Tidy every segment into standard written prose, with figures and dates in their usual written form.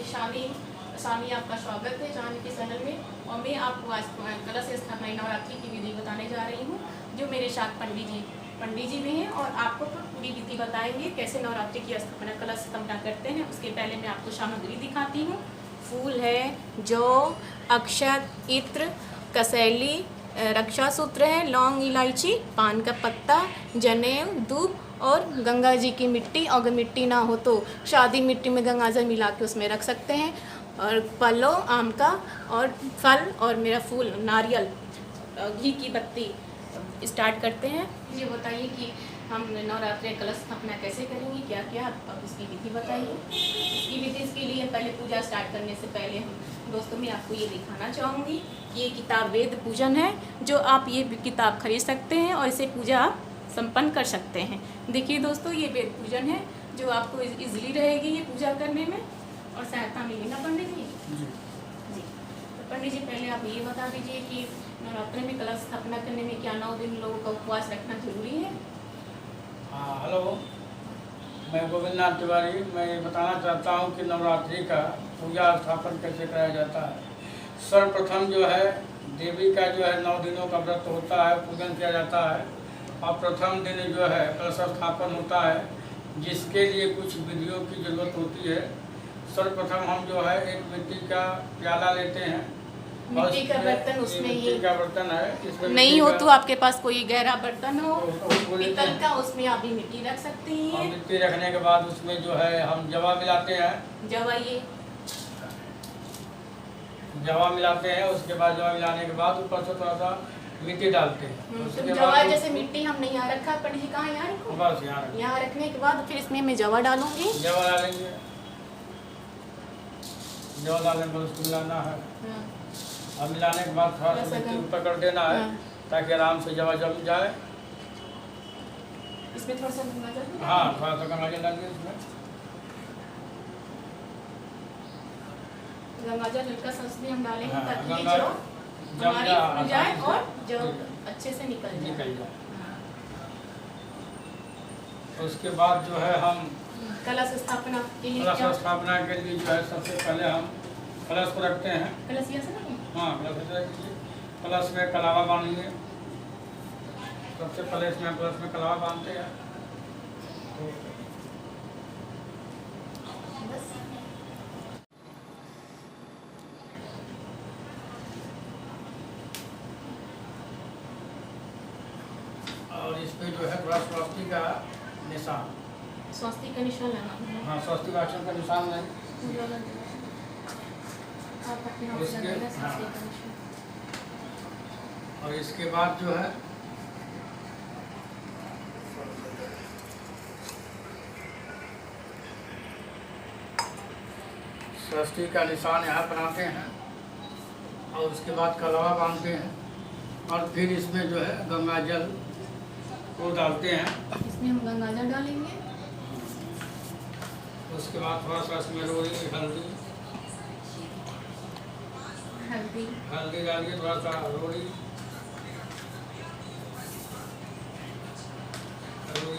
मेरी शानी आपका स्वागत है शानी के चैनल में। और मैं आपको आज कलश स्थापना नवरात्रि की विधि बताने जा रही हूँ, जो मेरे साथ पंडित जी भी हैं और आपको पूरी विधि बताएंगे कैसे नवरात्रि की स्थापना कलश स्थापना करते हैं। उसके पहले मैं आपको सामग्री दिखाती हूँ। फूल है, जौ, अक्षत, इत्र, कसैली, रक्षा सूत्र है, लौंग, इलायची, पान का पत्ता, जनेऊ, दूब और गंगा जी की मिट्टी। अगर मिट्टी ना हो तो शादी मिट्टी में गंगा जल मिला के उसमें रख सकते हैं। और पल्लो आम का और फल और मेरा फूल नारियल, घी की बत्ती। स्टार्ट करते हैं। ये बताइए कि हम नवरात्रि कलश स्थापना कैसे करेंगे, क्या क्या अब इसकी विधि बताइए। इसकी विधि इसके लिए पहले पूजा स्टार्ट करने से पहले हम दोस्तों मैं आपको ये दिखाना चाहूँगी। ये किताब वेद पूजन है, जो आप ये किताब खरीद सकते हैं और इसे पूजा आप संपन्न कर सकते हैं। देखिए दोस्तों, ये वेद पूजन है जो आपको इजीली रहेगी ये पूजा करने में और सहायता मिलेगी ना पंडित जी। जी तो पंडित जी पहले आप ये बता दीजिए कि नवरात्रि में कलश स्थापना करने में क्या 9 दिन लोगों का उपवास रखना जरूरी है। हाँ, हेलो, मैं गोविंद नाथ तिवारी। मैं ये बताना चाहता हूँ कि नवरात्रि का पूजा स्थापन कैसे कराया जाता है। सर्वप्रथम जो है देवी का जो है 9 दिनों का व्रत होता है, पूजन किया जाता है और प्रथम दिन जो है कलश स्थापन होता है, जिसके लिए कुछ विधियों की जरूरत होती है। सर्वप्रथम हम जो है एक मिट्टी का प्याला लेते हैं, मिट्टी का बर्तन, उसमें ये का बर्तन है, इसमें नहीं हो तो आपके पास कोई गहरा बर्तन हो पीतल का, उसमें आप भी मिट्टी रख सकती हैं। मिट्टी रखने के बाद उसमें जो है हम जवा मिलाते हैं। जवा मिलाते हैं, उसके बाद जवा मिलाने के बाद ऊपर से थोड़ा सा मिट्टी डालते हैं। तो जवा जैसे मिट्टी हमने यहाँ रखा, पंडित जी कहाँ यहाँ रखो, बस यहाँ रखने के बाद फिर इसमें मैं जवा डालूंगी। जवा डालेंगे, जवा डालने के बाद उसको मिलाना है और मिलाने के बाद थोड़ा सा मिट्टी ऊपर कर देना है ताकि आराम से जवा जम जाए। इसमें थोड़ा सा गंगा जल, हाँ थोड़ा सा गंगा जल डालिए। इसमें गंगा जल हल्का सा उसमें हम डालेंगे ताकि ये जम हमारी जाए और जो अच्छे से निकल जाए। उसके बाद जो है हम कलश स्थापना के लिए कलश स्थापना के लिए जो है सबसे पहले हम कलश को रखते हैं। कलश यहाँ से नहीं? हाँ, कलश रख दीजिए। कलश में कलावा बांधिए। सबसे पहले इसमें कलश में कलावा बांधते हैं। और इस पे जो है थोड़ा स्वस्ति का निशान, स्वस्ति का निशान लगाना है। हाँ स्वस्ति वाचन का निशान नहीं। और इसके बाद जो है स्वस्ति का निशान यहाँ बनाते हैं और उसके बाद कलावा बांधते हैं और फिर इसमें जो है गंगा जल को डालते हैं। इसमें हम गंगा जल डालेंगे। उसके बाद थोड़ा सा इसमें रोड़ी, हल्दी डालिए, थोड़ा सा रोड़ी,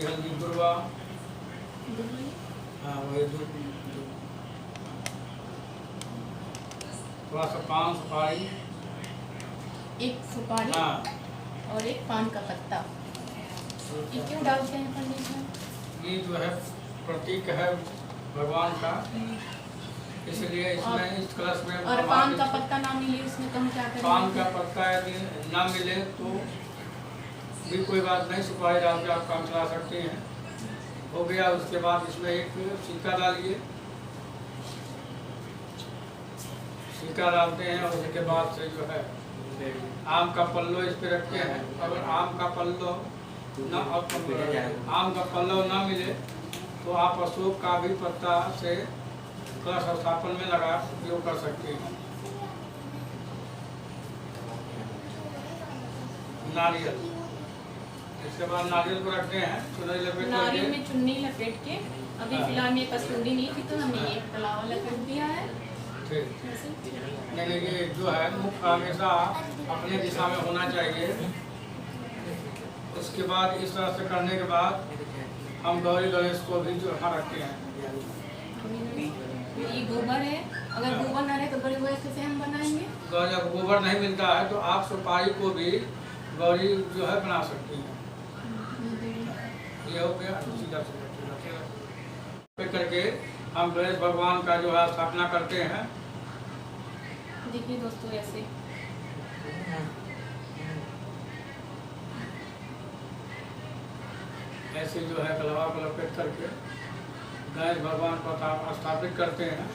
हल्दी, गुरवा, हाँ वही दूध, थोड़ा सा पान सुपारी, एक सुपारी हाँ और एक पान का पत्ता। ये क्यों डालते हैं पंडित जी? ये जो है प्रतीक है भगवान का, इसलिए इसमें इस कलश में। और पान का पत्ता ना मिले उसमें तो हम क्या करें? पान का पत्ता यदि ना मिले तो भी कोई बात नहीं, सुपारी डाल के आप काम चला सकते हैं। हो गया। उसके बाद इसमें एक सिक्का डालिए, सिक्का डालते हैं और उसके बाद से जो है आम का पल्लो इस पे रखते हैं। अगर आम का पल्लो ना मिले तो आप अशोक का भी पत्ता से कलश स्थापन में लगा उपयोग कर सकते हैं। नारियल, इसके बाद नारियल को रखते हैं, नारियल में चुन्नी लपेट के। अभी फिलहाल में कसूरी नहीं थी तो हमने ये कलावा लपेट दिया है। ठीक, ये जो है मुख हमेशा अपने दिशा में होना चाहिए। उसके बाद इस तरह से करने के बाद हम गौरी गणेश को भी जो यहाँ रखते हैं। ये गोबर है, अगर गोबर ना रहे तो गौरी गणेश कैसे हम बनाएंगे? जब गोबर नहीं मिलता है तो आप सुपारी को भी गौरी जो है बना सकती हैं। ये हो गया सीधा करके हम गणेश भगवान का जो है स्थापना करते हैं। देखिए दोस्तों, ऐसे ऐसे जो है कलवा को लपेट करके गणेश भगवान को स्थापित करते हैं।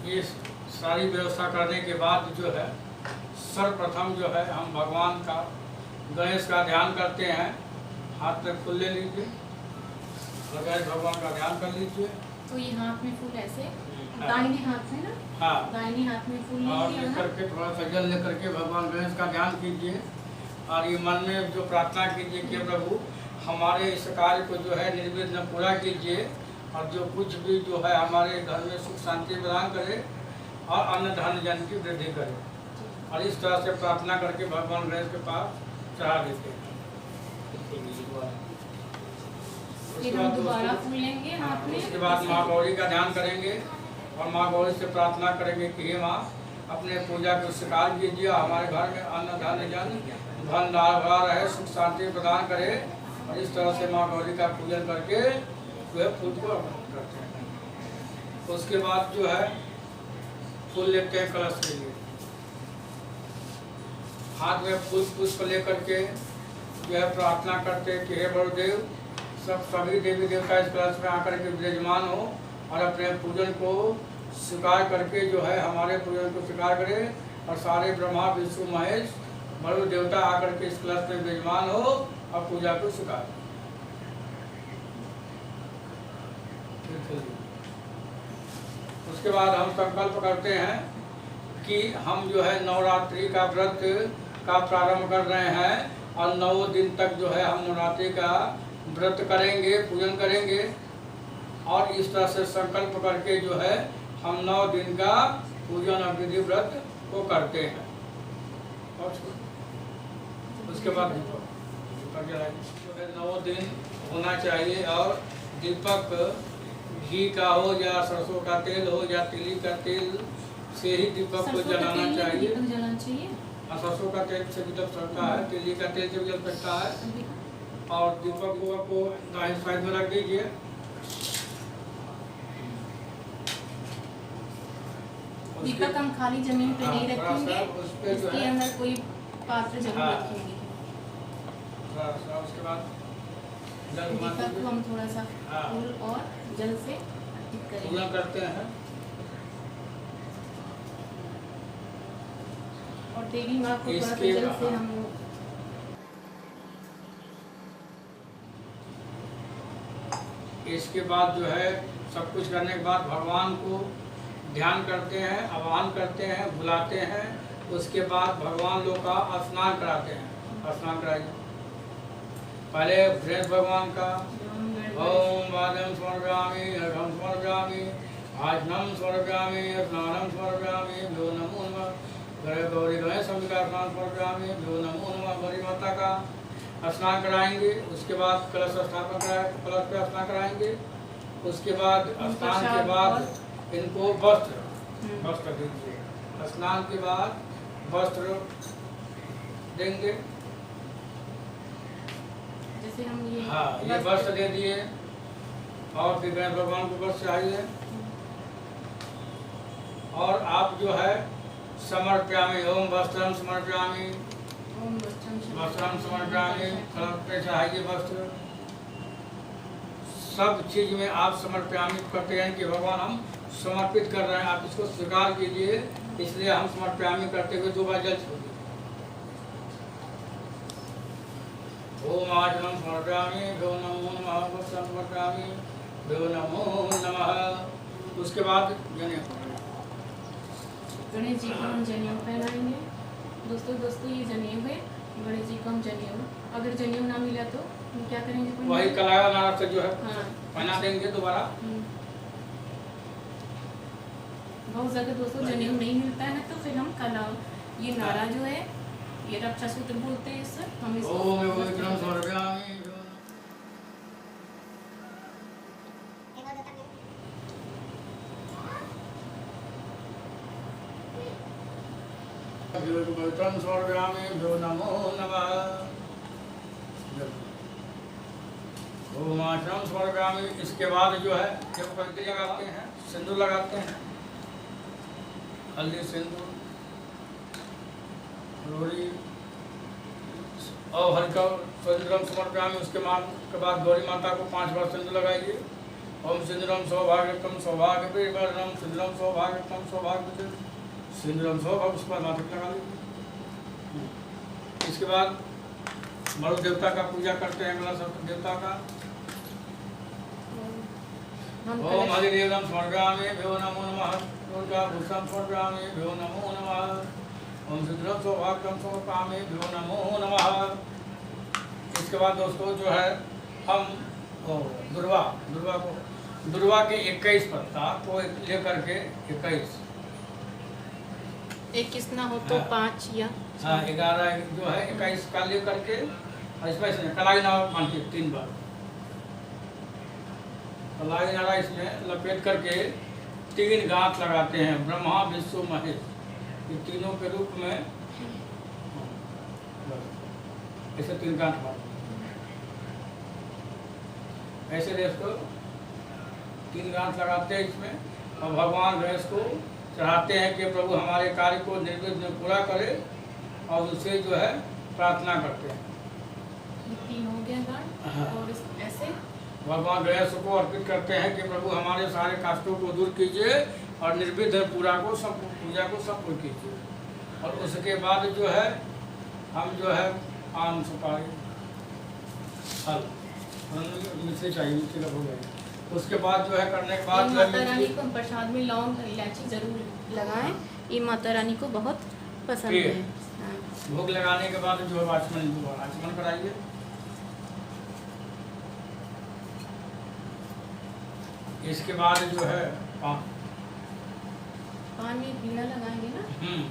ये सारी व्यवस्था करने के बाद जो है सर्वप्रथम जो है हम भगवान का गणेश का ध्यान करते हैं। हाथ में फूल ले लीजिए और गणेश भगवान का ध्यान कर लीजिए। तो ये हाथ में फूल ऐसे, दाहिने हाथ में ना? हाँ, दाहिने हाथ में फूल और लेकर के थोड़ा सा जल लेकर के भगवान गणेश का ध्यान कीजिए और ये मन में जो प्रार्थना कीजिए कि प्रभु हमारे इस कार्य को जो है निर्विघ्न पूरा कीजिए और जो कुछ भी जो है हमारे घर में सुख शांति प्रदान करे और अन्न धन जन की वृद्धि करे। और इस तरह से प्रार्थना करके भगवान गणेश के पास चढ़ा देते हैं। फिर हम दोबारा फूल लेंगे हाथ में। उसके बाद माँ गौरी का ध्यान करेंगे और माँ गौरी से प्रार्थना करेंगे कि हे माँ अपने पूजा को स्वीकार कीजिए, हमारे घर में अन्न धन जन धन भरा रहे, सुख शांति प्रदान करे। और इस तरह से माँ गौरी का पूजन करके जो है फूल को अर्पण करते हैं। उसके बाद जो है फूल लेते हैं कलश के लिए। हाथ में फूल पुष्प लेकर के जो है प्रार्थना करते हैं कि हे बड़देव सभी देवी देवता इस कलश में आकर के विराजमान हो और अपने पूजन को स्वीकार करके जो है हमारे पूजन को स्वीकार करे और सारे ब्रह्मा विष्णु महेश बड़े देवता आकर के इस कलश में विराजमान हो और पूजा को स्वीकार। उसके बाद हम संकल्प करते हैं कि हम जो है नवरात्रि का व्रत का प्रारंभ कर रहे हैं और 9 दिन तक जो है हम नवरात्रि का व्रत करेंगे, पूजन करेंगे। और इस तरह से संकल्प करके जो है हम 9 दिन का पूजन और विधि व्रत को करते हैं। और उसके बाद दीपक जो है 9 दिन होना चाहिए और दीपक घी का हो या सरसों का तेल हो या तिली का तेल से ही दीपक को जलाना चाहिए। सरसों का तेल से भी जल सकता है, तिली का तेल से भी जल सकता है। और दीपक को दाहिने साइड में रख दीजिए। दीपक हम खाली जमीन पे नहीं रखेंगे, इसके अंदर कोई पात्र जरूर रखेंगे। उसके बाद दीपक को हम थोड़ा सा फूल और जल से अर्पित करेंगे। करते हैं और देवी माँ को थोड़ा सा जल से हम इसके बाद जो है सब कुछ करने के बाद भगवान को ध्यान करते हैं, आह्वान करते हैं, बुलाते हैं। उसके बाद भगवान लोग का स्नान कराते हैं। स्नान कराइए पहले गणेश भगवान का ओम वादम स्मर्पयामि अर्घ्यं स्मर्पयामि आचमनं स्मर्पयामि स्नानं स्मर्पयामि भ्यो नमो नमः गौरी गणेश अंबिका स्नान स्मर्पयामि भ्यो नमो नमः गौरी माता का स्नान कराएंगे। उसके बाद कलश स्थापना कलश पे स्नान कराएंगे। उसके बाद स्नान के बाद इनको वस्त्र दीजिए। स्नान के बाद वस्त्र देंगे। जैसे हम ये ये वस्त्र दे दिए और फिर गणेश भगवान को वस्त्र चाहिए। और आप जो है समर्पयामि ओम वस्त्रम समर्पयामि वस्त्रम समर्पयामि पे चाहिए वस्त्र। सब चीज में आप समर्पयामि करते हैं कि भगवान हम समर्पित कर रहे हैं, आप इसको स्वीकार कीजिए। इसलिए हम समर्पयामि करते हुए 2 बार जल छोड़िए। ओम आचमनं समर्पयामि भ्यो नमो नमः वस्त्रं समर्पयामि भ्यो नमो नमः। उसके बाद गणेश जी को हम जनेऊ पहनाएंगे। दोस्तों ये जनेऊ है, गणेश जी को हम जनेऊ, अगर जनेऊ ना मिला तो हम क्या करेंगे? वही कलाया नारा से जो है पहना देंगे दोबारा। बहुत जगह दोस्तों जनेऊ नहीं मिलता है तो फिर हम ये नारा जो है ये रक्षा सूत्र बोलते हैं सर। हम इसको ओम विक्रम स्वर्गामि विक्रम स्वर्गामि भ्यो नमो नमः। ओम आश्रम स्वर्गामि। इसके बाद जो है जब पंक्ति लगाते हैं, सिंदूर लगाते हैं, हल्दी सिंदूर रोड़ी और हल्का सिंदूरम समर्पयामि। उसके बाद गौरी माता को 5 बार सिंदूर लगाइए। ओम सिंदूरम सौभाग्यकम सौभाग्यवर्धनम सिंदूरम सौभाग्यकम सौभाग्य सिंदूरम सौभाग्य। उसके बाद माथे लगा लीजिए। इसके बाद मरु देवता का पूजा करते हैं, अगला सब देवता का। ओम हरिदेवम स्वर्गामि भ्यो नमो नमः। दुर्गा भूषण स्वर्गामि भ्यो नमो नमः। ओम सिंदूरम सौभाग्यम सौभाग्यकामि भ्यो नमो नमः। इसके बाद दोस्तों जो है हम दुर्वा के 21 पत्ता को लेकर के 21 ना हो तो 5 या 11 जो है 21 का लेकर के इसमें कलाई नारा बांधिए 3 बार। कलाई नारा इसमें लपेट करके 3 गांठ लगाते हैं। ब्रह्मा विष्णु महेश ये तीनों के रूप में ऐसे 3 गांठ मारते हैं। ऐसे रेस को 3 गांठ लगाते हैं इसमें और भगवान गणेश को चढ़ाते हैं कि प्रभु हमारे कार्य को निर्विघ्न पूरा करे और उससे जो है प्रार्थना करते हैं। 3 हो गया गांठ। हाँ। और ऐसे भगवान गणेश को अर्पित करते हैं कि प्रभु हमारे सारे कष्टों को दूर कीजिए और निर्विघ्न पूजा को संपूर्ण कीजिए। और उसके बाद जो है हम जो है आम सुपारी फल मिश्री चाहिए, मिश्री का हो गया। उसके बाद जो है करने के बाद माता रानी को प्रसाद में लौंग इलायची जरूर लगाएं। ये माता रानी को बहुत पसंद है। हाँ। भोग लगाने के बाद जो है आचमन कराइए। इसके बाद जो है पान में बीड़ा लगाएंगे ना।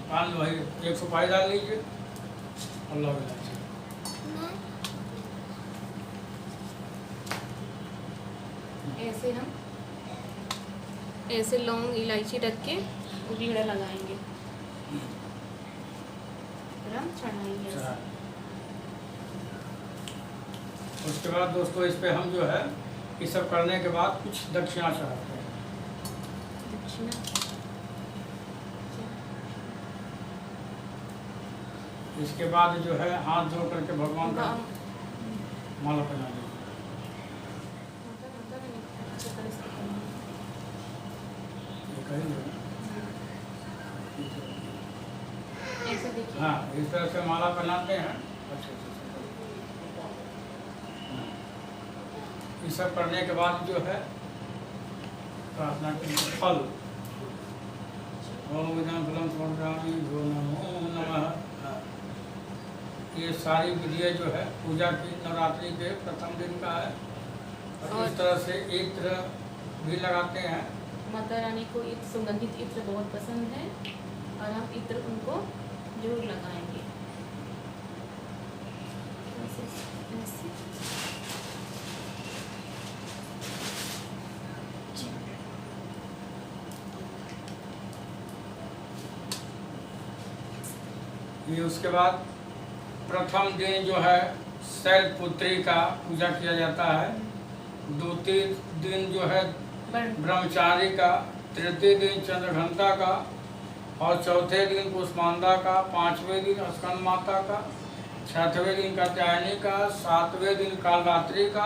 पान वही 1 सुपारी डाल लीजिए और लौंग इलायची। ऐसे हम ऐसे लौंग इलायची रख के बीड़ा लगाएंगे फिर हम चढ़ाएंगे। उसके बाद दोस्तों इस पे हम जो है ये सब करने के बाद कुछ दक्षिणा चढ़ाते हैं। दक्षिणा इसके बाद जो है हाथ जोड़ करके भगवान का माला पहना दीजिए। ऐसे देखिए। हाँ, इस तरह से माला पहनाते हैं। ये सब करने के बाद जो है प्रार्थना के फल ओम विधान फलम स्वर्गामि भ्यो नमो नमः। ये सारी विधियाँ जो है पूजा की नवरात्रि के प्रथम दिन का है। और इस तरह से इत्र भी लगाते हैं। माता रानी को इत्र सुगंधित इत्र बहुत पसंद है और हम इत्र उनको जरूर लगाएंगे। ये उसके बाद प्रथम दिन जो है शैलपुत्री का पूजा किया जाता है। द्वितीय दिन जो है ब्रह्मचारी का, तृतीय दिन चंद्रघंटा का और चौथे दिन कुष्मांडा का, 5वें दिन स्कंद माता का, 6वें दिन कात्यायनी का, 7वें दिन कालरात्रि का,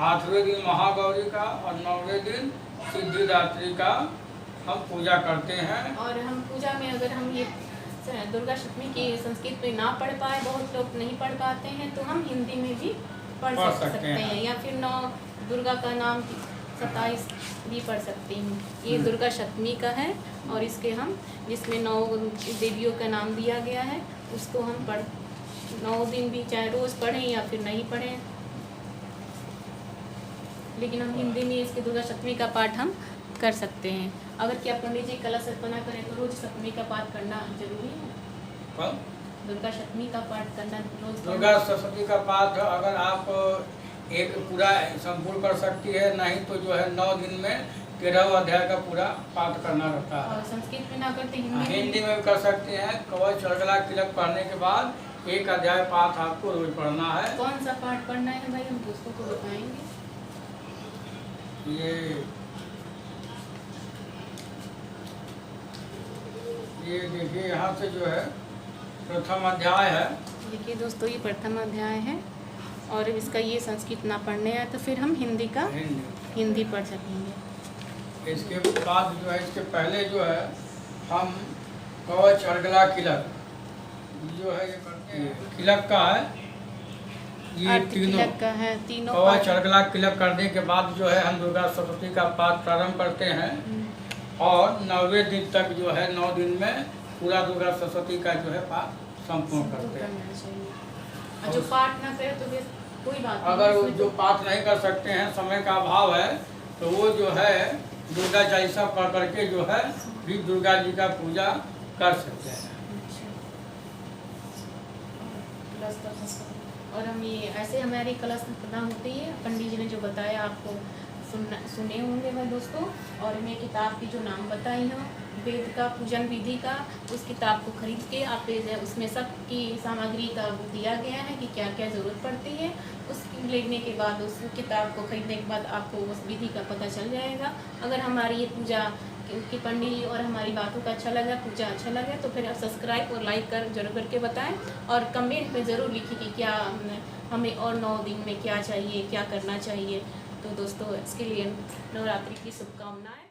8वें दिन महागौरी का और 9वें दिन सिद्धिदात्री का हम पूजा करते हैं। और हम पूजा में अगर हम ये दुर्गा सप्तमी की संस्कृत में ना पढ़ पाए, बहुत लोग नहीं पढ़ पाते हैं, तो हम हिंदी में भी पढ़ सकते हैं या फिर 9 दुर्गा का नाम 27 भी पढ़ सकते हैं। ये दुर्गा सप्तमी का है और इसके हम जिसमें 9 देवियों का नाम दिया गया है उसको हम 9 दिन भी चाहे रोज़ पढ़ें या फिर नहीं पढ़ें, लेकिन हम हिंदी में इसकी दुर्गा सप्तमी का पाठ हम कर सकते हैं। अगर क्या पंडित जी कलश अर्पणा करें तो रोज सप्तमी का पाठ करना जरूरी है। कब दुर्गा सप्तमी का पाठ करना रोज दुर्गा सप्तमी का पाठ अगर आप एक पूरा संपूर्ण कर सकती है, नहीं तो जो है 9 दिन में 13 अध्याय का पूरा पाठ करना रहता है। और संस्कृत में ना करते हिंदी में भी कर सकते हैं। कवच अर्गला तिलक पढ़ने के बाद 1 अध्याय पाठ आपको रोज पढ़ना है। कौन सा पाठ पढ़ना है भाई, हम दोस्तों को बताएंगे। ये देखिए यहाँ से जो है प्रथम अध्याय है। देखिए दोस्तों, ये प्रथम अध्याय है और इसका ये संस्कृत ना पढ़ने आए तो फिर हम हिंदी पढ़ सकेंगे। इसके बाद जो है, इसके पहले जो है हम कवच अर्गला किलक जो है ये करते हैं। किलक का है ये तीनों कवच अर्गला किलक करने के बाद जो है हम दुर्गा सप्तमी का पाठ प्रारंभ करते हैं और 9वें दिन तक जो है 9 दिन में पूरा दुर्गा सप्तमी का जो है पाठ संपूर्ण करते हैं। जो पाठ ना करे तो फिर कोई बात नहीं। अगर जो पाठ नहीं कर सकते हैं, समय का अभाव है, तो वो जो है दुर्गा चालीसा पढ़ करके जो है भी दुर्गा जी का पूजा कर सकते हैं। और हम ये ऐसे हमारी कलश स्थापना होती है, पंडित जी ने जो बताया आपको सुने होंगे भाई दोस्तों। और मैं किताब की जो नाम बताई हूँ वेद का पूजन विधि का, उस किताब को खरीद के आप उसमें सब की सामग्री का दिया गया है कि क्या क्या ज़रूरत पड़ती है। उसकी लेने के बाद उस किताब को खरीदने के बाद आपको उस विधि का पता चल जाएगा। अगर हमारी ये पूजा कि पंडित जी और हमारी बातों का अच्छा लगा, पूजा अच्छा लगा, तो फिर आप सब्सक्राइब और लाइक कर जरूर करके बताएं और कमेंट में ज़रूर लिखिए कि क्या हमें और 9 दिन में क्या चाहिए, क्या करना चाहिए। तो दोस्तों इसके लिए नवरात्रि की शुभकामनाएं।